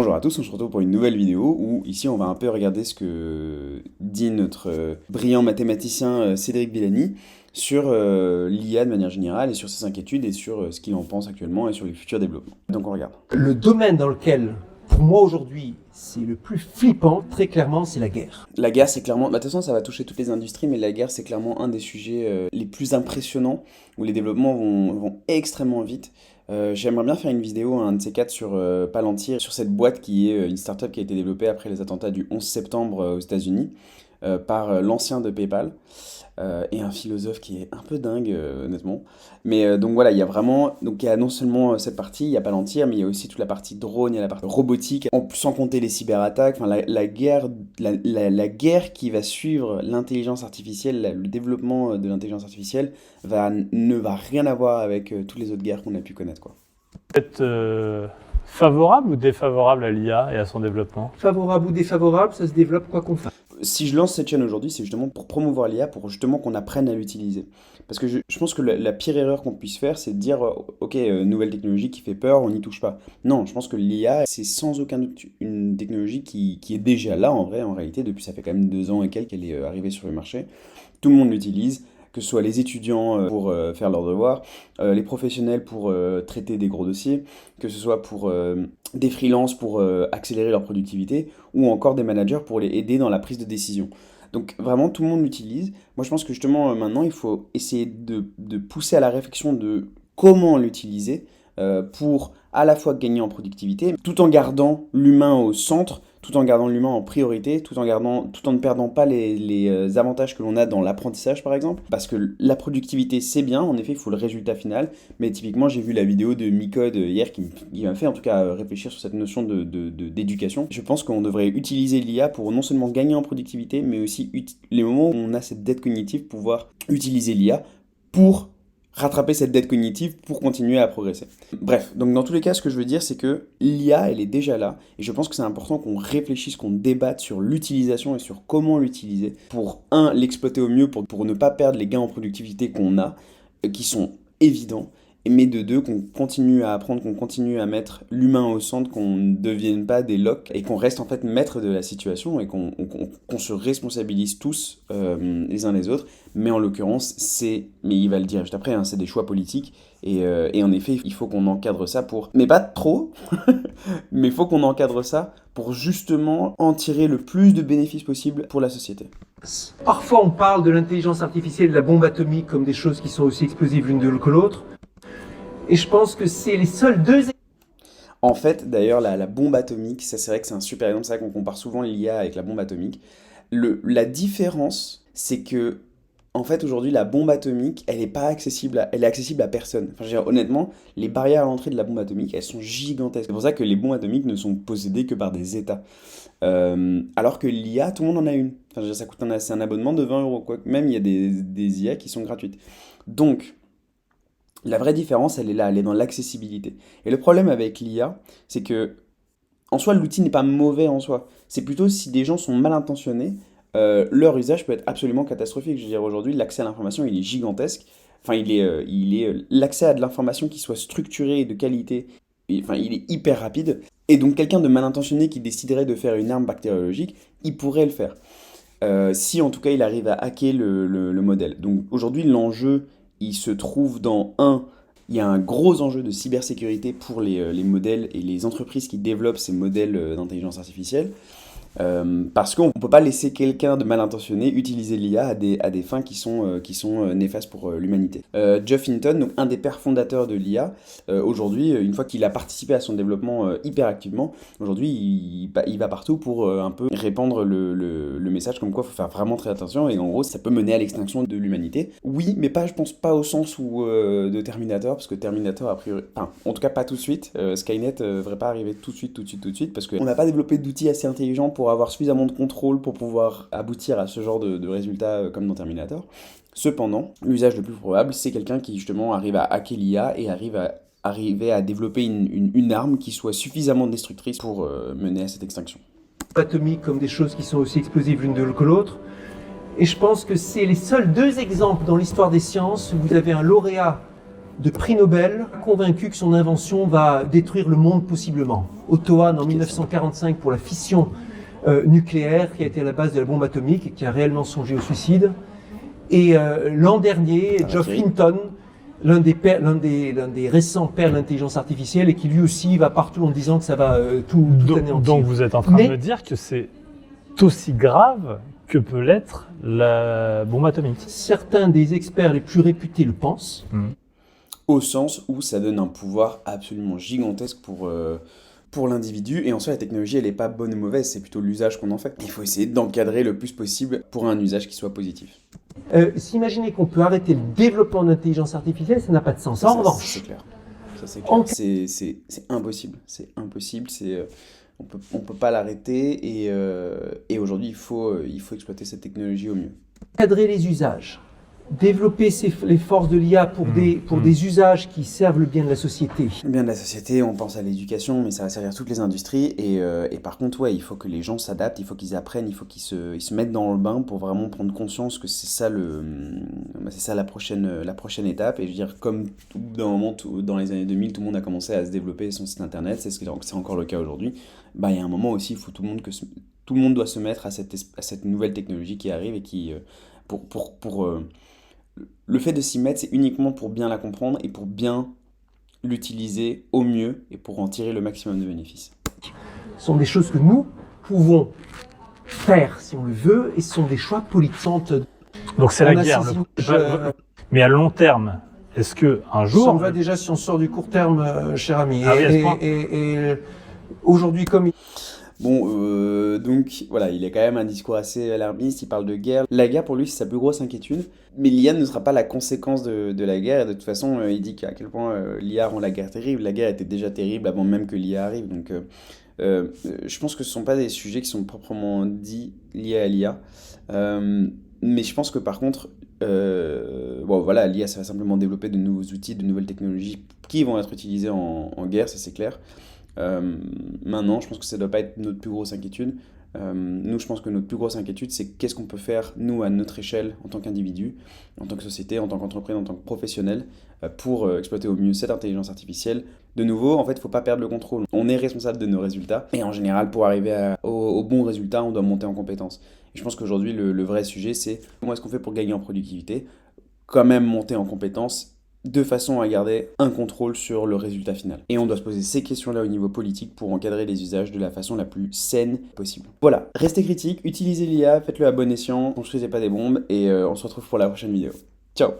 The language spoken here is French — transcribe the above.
Bonjour à tous, on se retrouve pour une nouvelle vidéo où ici on va un peu regarder ce que dit notre brillant mathématicien Cédric Villani sur l'IA de manière générale et sur ses inquiétudes et sur ce qu'il en pense actuellement et sur les futurs développements. Donc on regarde. Le domaine dans lequel, pour moi aujourd'hui, c'est le plus flippant, très clairement, c'est la guerre. La guerre, c'est clairement... de toute façon, ça va toucher toutes les industries, mais la guerre, c'est clairement un des sujets les plus impressionnants où les développements vont extrêmement vite. J'aimerais bien faire une vidéo, un de ces quatre, sur Palantir, sur cette boîte qui est une startup qui a été développée après les attentats du 11 septembre aux États-Unis par l'ancien de PayPal et un philosophe qui est un peu dingue, honnêtement. Mais donc voilà, il y a vraiment, donc il y a non seulement cette partie, il y a Palantir, mais il y a aussi toute la partie drone, il y a la partie robotique, sans compter les cyberattaques, enfin la guerre qui va suivre l'intelligence artificielle, le développement de l'intelligence artificielle ne va rien avoir avec toutes les autres guerres qu'on a pu connaître, quoi. Vous êtes favorable ou défavorable à l'IA et à son développement? Favorable ou défavorable, ça se développe quoi qu'on fasse. Si je lance cette chaîne aujourd'hui, c'est justement pour promouvoir l'IA, pour justement qu'on apprenne à l'utiliser. Parce que je pense que la pire erreur qu'on puisse faire, c'est de dire ok, nouvelle technologie qui fait peur, on n'y touche pas. Non, je pense que l'IA, c'est sans aucun doute une technologie qui est déjà là en vrai, en réalité, depuis ça fait quand même 2 ans et quelques qu'elle est arrivée sur le marché. Tout le monde l'utilise, que ce soit les étudiants pour faire leurs devoirs, les professionnels pour traiter des gros dossiers, que ce soit pour des freelances pour accélérer leur productivité, ou encore des managers pour les aider dans la prise de décision. Donc vraiment, tout le monde l'utilise. Moi, je pense que justement, maintenant, il faut essayer de pousser à la réflexion de comment l'utiliser pour à la fois gagner en productivité, tout en gardant l'humain au centre, tout en gardant l'humain en priorité, tout en ne perdant pas les avantages que l'on a dans l'apprentissage par exemple. Parce que la productivité c'est bien, en effet il faut le résultat final, mais typiquement j'ai vu la vidéo de Micode hier qui m'a fait en tout cas réfléchir sur cette notion d'éducation. Je pense qu'on devrait utiliser l'IA pour non seulement gagner en productivité, mais aussi les moments où on a cette dette cognitive, pouvoir utiliser l'IA pour rattraper cette dette cognitive pour continuer à progresser. Bref, donc dans tous les cas, ce que je veux dire, c'est que l'IA, elle est déjà là, et je pense que c'est important qu'on réfléchisse, qu'on débatte sur l'utilisation et sur comment l'utiliser pour, l'exploiter au mieux, pour ne pas perdre les gains en productivité qu'on a, qui sont évidents, mais de deux, qu'on continue à apprendre, qu'on continue à mettre l'humain au centre, qu'on ne devienne pas des locs, et qu'on reste en fait maître de la situation, et qu'on se responsabilise tous les uns les autres. Mais en l'occurrence, mais il va le dire juste après, hein, c'est des choix politiques, et en effet, il faut qu'on encadre ça mais pas trop, mais il faut qu'on encadre ça pour justement en tirer le plus de bénéfices possible pour la société. Parfois, on parle de l'intelligence artificielle, de la bombe atomique, comme des choses qui sont aussi explosives l'une que l'autre. Et je pense que c'est les seuls deux... En fait, d'ailleurs, la bombe atomique, ça c'est vrai que c'est un super exemple, c'est vrai qu'on compare souvent l'IA avec la bombe atomique. La différence, c'est que, en fait, aujourd'hui, la bombe atomique, elle est accessible à personne. Enfin, je veux dire, honnêtement, les barrières à l'entrée de la bombe atomique, elles sont gigantesques. C'est pour ça que les bombes atomiques ne sont possédées que par des États. Alors que l'IA, tout le monde en a une. Enfin, je veux dire, ça coûte c'est un abonnement de 20 euros, quoi. Même, il y a des IA qui sont gratuites. Donc, la vraie différence, elle est là, elle est dans l'accessibilité. Et le problème avec l'IA, c'est que, en soi, l'outil n'est pas mauvais en soi. C'est plutôt si des gens sont mal intentionnés, leur usage peut être absolument catastrophique. Je veux dire, aujourd'hui, l'accès à l'information, il est gigantesque. Enfin, l'accès à de l'information qui soit structurée et de qualité, enfin, il est hyper rapide. Et donc, quelqu'un de mal intentionné qui déciderait de faire une arme bactériologique, il pourrait le faire. Si, en tout cas, il arrive à hacker le modèle. Donc, aujourd'hui, l'enjeu, il se trouve il y a un gros enjeu de cybersécurité pour les modèles et les entreprises qui développent ces modèles d'intelligence artificielle. Parce qu'on ne peut pas laisser quelqu'un de mal intentionné utiliser l'IA à des fins qui sont néfastes pour l'humanité. Geoff Hinton, donc un des pères fondateurs de l'IA, aujourd'hui, une fois qu'il a participé à son développement hyper activement, aujourd'hui il va partout pour un peu répandre le message comme quoi il faut faire vraiment très attention et en gros ça peut mener à l'extinction de l'humanité. Oui, mais je pense pas au sens de Terminator, parce que Terminator a priori, enfin en tout cas pas tout de suite, Skynet devrait pas arriver tout de suite, parce qu'on n'a pas développé d'outils assez intelligents pour avoir suffisamment de contrôle pour pouvoir aboutir à ce genre de résultats comme dans Terminator. Cependant, l'usage le plus probable, c'est quelqu'un qui justement arrive à hacker l'IA et arriver à développer une arme qui soit suffisamment destructrice pour mener à cette extinction. Atomiques comme des choses qui sont aussi explosives l'une que l'autre. Et je pense que c'est les seuls deux exemples dans l'histoire des sciences où vous avez un lauréat de prix Nobel, convaincu que son invention va détruire le monde possiblement. Otto Hahn en 1945 pour la fission nucléaire qui a été à la base de la bombe atomique et qui a réellement songé au suicide. Et l'an dernier, Geoff Hinton, l'un des récents pères de l'intelligence artificielle et qui lui aussi va partout en disant que ça va tout anéantir. Donc vous êtes en train de me dire que c'est aussi grave que peut l'être la bombe atomique. Certains des experts les plus réputés le pensent. Au sens où ça donne un pouvoir absolument gigantesque pour l'individu. Et en soi, la technologie, elle n'est pas bonne ou mauvaise, c'est plutôt l'usage qu'on en fait. Il faut essayer d'encadrer le plus possible pour un usage qui soit positif. S'imaginer qu'on peut arrêter le développement de l'intelligence artificielle, ça n'a pas de sens. En revanche, c'est clair. Ça, c'est clair. C'est impossible. C'est impossible. On peut pas l'arrêter. Et aujourd'hui, il faut exploiter cette technologie au mieux. Encadrer les usages. Développer les forces de l'IA pour des usages qui servent le bien de la société. Le bien de la société, on pense à l'éducation, mais ça va servir toutes les industries. Et par contre, ouais, il faut que les gens s'adaptent, il faut qu'ils apprennent, il faut qu'ils se mettent dans le bain pour vraiment prendre conscience que c'est ça la prochaine étape. Et je veux dire, comme d'un moment, dans les années 2000, tout le monde a commencé à se développer son site internet, c'est encore le cas aujourd'hui. Il y a un moment aussi, il faut tout le monde doit se mettre à cette nouvelle technologie qui arrive et qui, le fait de s'y mettre, c'est uniquement pour bien la comprendre et pour bien l'utiliser au mieux et pour en tirer le maximum de bénéfices. Ce sont des choses que nous pouvons faire si on le veut et ce sont des choix politiques. Donc c'est la guerre. Mais à long terme, est-ce qu'un jour... Ça en va déjà si on sort du court terme, cher ami. Ah oui, et aujourd'hui, comme... Bon, donc voilà, il a quand même un discours assez alarmiste, il parle de guerre. La guerre pour lui c'est sa plus grosse inquiétude, mais l'IA ne sera pas la conséquence de la guerre, et de toute façon il dit qu'à quel point l'IA rend la guerre terrible. La guerre était déjà terrible avant même que l'IA arrive, donc je pense que ce ne sont pas des sujets qui sont proprement dits liés à l'IA, mais je pense que par contre, voilà, l'IA ça va simplement développer de nouveaux outils, de nouvelles technologies qui vont être utilisées en guerre, ça c'est clair. Maintenant, je pense que ça ne doit pas être notre plus grosse inquiétude. Nous, je pense que notre plus grosse inquiétude, c'est qu'est-ce qu'on peut faire, nous, à notre échelle, en tant qu'individu, en tant que société, en tant qu'entreprise, en tant que professionnel, pour exploiter au mieux cette intelligence artificielle. De nouveau, en fait, il ne faut pas perdre le contrôle. On est responsable de nos résultats. Et en général, pour arriver au bon résultat, on doit monter en compétences. Et je pense qu'aujourd'hui, le vrai sujet, c'est comment est-ce qu'on fait pour gagner en productivité, quand même monter en compétences, de façon à garder un contrôle sur le résultat final. Et on doit se poser ces questions-là au niveau politique pour encadrer les usages de la façon la plus saine possible. Voilà, restez critiques, utilisez l'IA, faites-le à bon escient, construisez pas des bombes, et on se retrouve pour la prochaine vidéo. Ciao!